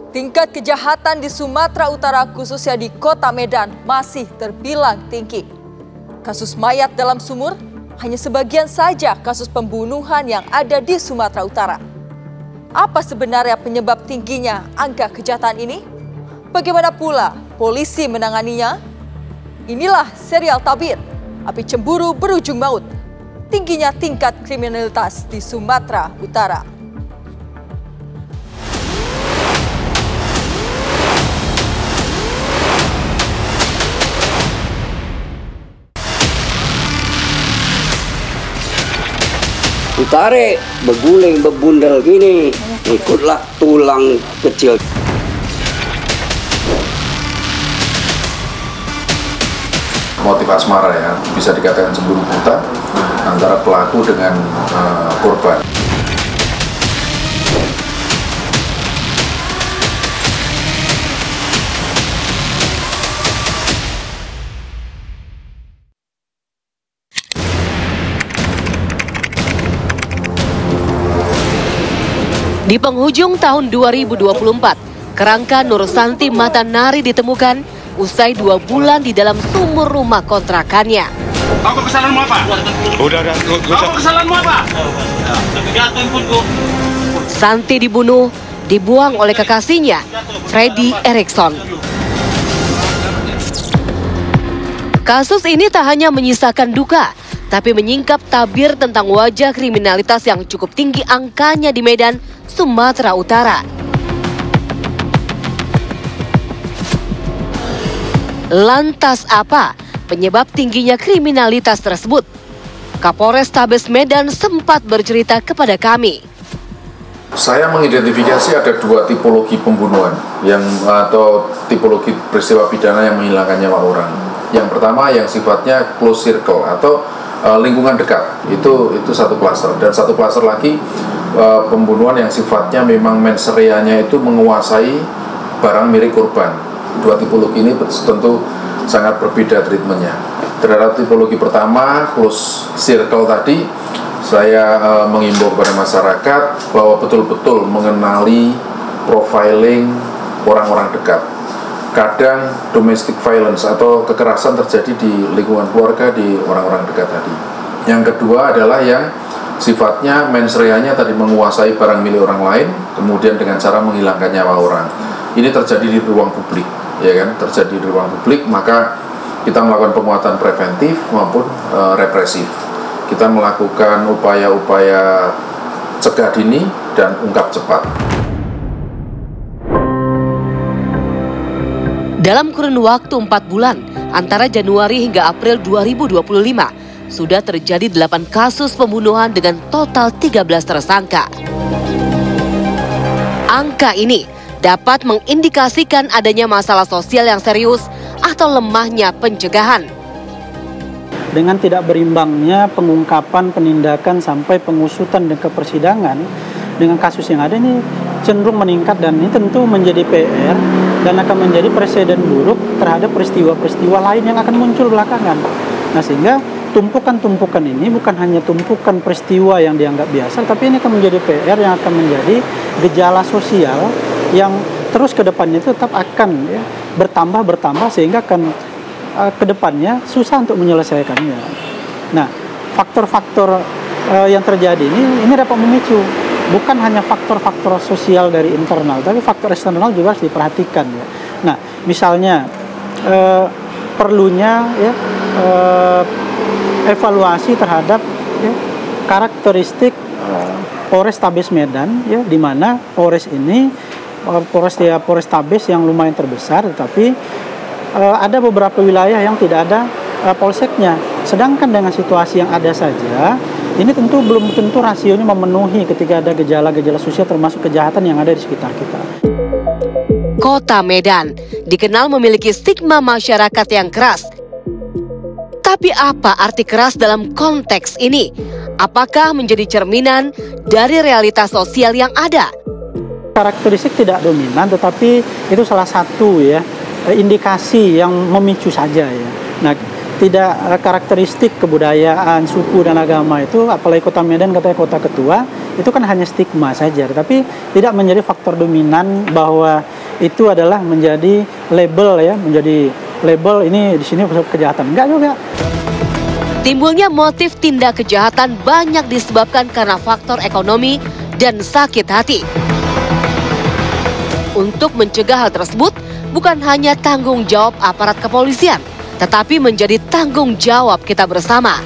Tingkat kejahatan di Sumatera Utara khususnya di kota Medan masih terbilang tinggi. Kasus mayat dalam sumur hanya sebagian saja kasus pembunuhan yang ada di Sumatera Utara. Apa sebenarnya penyebab tingginya angka kejahatan ini? Bagaimana pula polisi menanganinya? Inilah serial Tabir, api cemburu berujung maut. Tingginya tingkat kriminalitas di Sumatera Utara. Ditarik, berguling, berbundel gini, ikutlah tulang kecil. Motif asmara ya, bisa dikatakan cemburu buta antara pelaku dengan korban. Di penghujung tahun 2024, kerangka Nur Santi Matanari ditemukan usai 2 bulan di dalam sumur rumah kontrakannya. Aku kesalahanmu apa? Udah. Aku kesalahanmu apa? Santi dibunuh, dibuang oleh kekasihnya, Freddy Erikson. Kasus ini tak hanya menyisakan duka, tapi menyingkap tabir tentang wajah kriminalitas yang cukup tinggi angkanya di Medan, Sumatera Utara. Lantas apa penyebab tingginya kriminalitas tersebut? Kapolres Tabes Medan sempat bercerita kepada kami. Saya mengidentifikasi ada 2 tipologi pembunuhan atau tipologi peristiwa pidana yang menghilangkan nyawa orang. Yang pertama yang sifatnya close circle atau lingkungan dekat, itu satu klaster, dan satu klaster lagi pembunuhan yang sifatnya memang mens reanya itu menguasai barang milik korban. 2 tipologi ini tentu sangat berbeda treatmentnya. Terhadap tipologi pertama, close circle tadi, saya mengimbau kepada masyarakat bahwa betul-betul mengenali profiling orang-orang dekat. Kadang domestic violence atau kekerasan terjadi di lingkungan keluarga, di orang-orang dekat tadi. Yang kedua adalah yang sifatnya mens reanya tadi menguasai barang milik orang lain, kemudian dengan cara menghilangkan nyawa orang. Ini terjadi di ruang publik, ya kan? Terjadi di ruang publik, maka kita melakukan penguatan preventif maupun represif. Kita melakukan upaya-upaya cegah dini dan ungkap cepat. Dalam kurun waktu 4 bulan, antara Januari hingga April 2025, sudah terjadi 8 kasus pembunuhan dengan total 13 tersangka. Angka ini dapat mengindikasikan adanya masalah sosial yang serius atau lemahnya pencegahan. Dengan tidak berimbangnya pengungkapan, penindakan sampai pengusutan dan kepersidangan dengan kasus yang ada ini cenderung meningkat, dan ini tentu menjadi PR dan akan menjadi presiden buruk terhadap peristiwa-peristiwa lain yang akan muncul belakangan. Nah, sehingga tumpukan-tumpukan ini bukan hanya tumpukan peristiwa yang dianggap biasa, tapi ini akan menjadi PR yang akan menjadi gejala sosial yang terus ke depannya itu tetap akan bertambah sehingga akan ke depannya susah untuk menyelesaikannya. Nah, faktor-faktor yang terjadi ini dapat memicu bukan hanya faktor-faktor sosial dari internal, tapi faktor eksternal juga harus diperhatikan ya. Nah, misalnya perlunya evaluasi terhadap karakteristik Polres Tabes Medan ya, di mana Polres ini Polres Tabes yang lumayan terbesar, tetapi ada beberapa wilayah yang tidak ada polseknya. Sedangkan dengan situasi yang ada saja, ini tentu belum tentu rasionya memenuhi ketika ada gejala-gejala sosial termasuk kejahatan yang ada di sekitar kita. Kota Medan dikenal memiliki stigma masyarakat yang keras. Tapi apa arti keras dalam konteks ini? Apakah menjadi cerminan dari realitas sosial yang ada? Karakteristik tidak dominan, tetapi itu salah satu ya indikasi yang memicu saja ya. Nah, tidak karakteristik kebudayaan, suku dan agama itu, apalagi Kota Medan katanya kota ketua, itu kan hanya stigma saja, tapi tidak menjadi faktor dominan bahwa itu adalah menjadi label ya, menjadi label ini di sini kejahatan. Enggak juga. Timbulnya motif tindak kejahatan banyak disebabkan karena faktor ekonomi dan sakit hati. Untuk mencegah hal tersebut, bukan hanya tanggung jawab aparat kepolisian, tetapi menjadi tanggung jawab kita bersama.